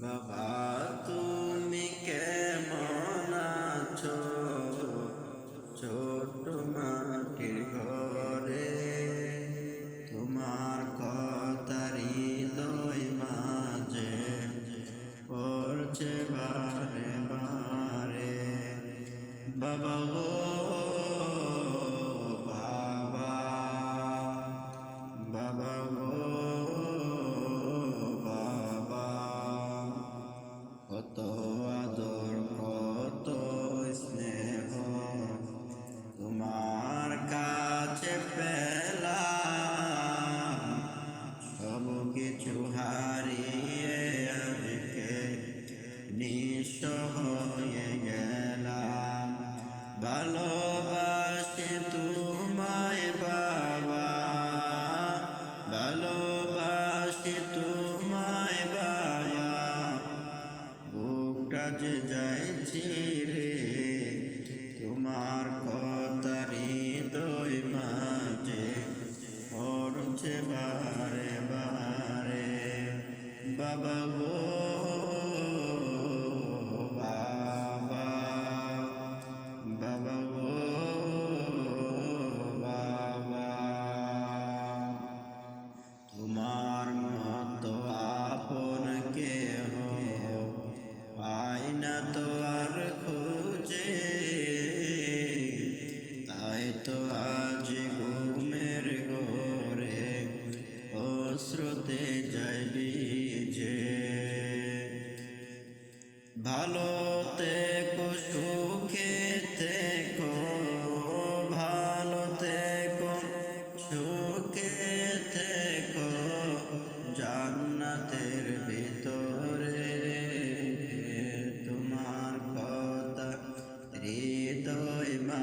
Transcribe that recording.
বাবা তুমি কেমন আছো? ছোট মাটির ঘরে তোমার কথা হৃদয় মাঝে পড়ছে বারে বারে। বাবা গো বাবা, বাবা গো বাবা, কত আদর কত স্নেহ তোমার কাছে পেলাম, সব কিছু হারিয়ে আজকে নিঃস্ব হয়ে গেলাম। ভালোবাসি তোমায় বাবা, ভালোবাসি তোমায় বাবা, বুকটা যে যাইছি রে তোমার কথা হৃদয় মাঝে পড়ছে বারে বারে। বাবা গো বাবা, বাবা গো বাবা, তোমার মতো আপন কেহ পাই না তো আর খুঁজে, তাই তো আজ ঘুমের ঘরে অশ্রুতে যাই ভিজে। ভালো থেকো সুখে থেকো, ভালো থেকো সুখে থেকো জান্নাতের ভিতরে, তোমার কথা হৃদয় মা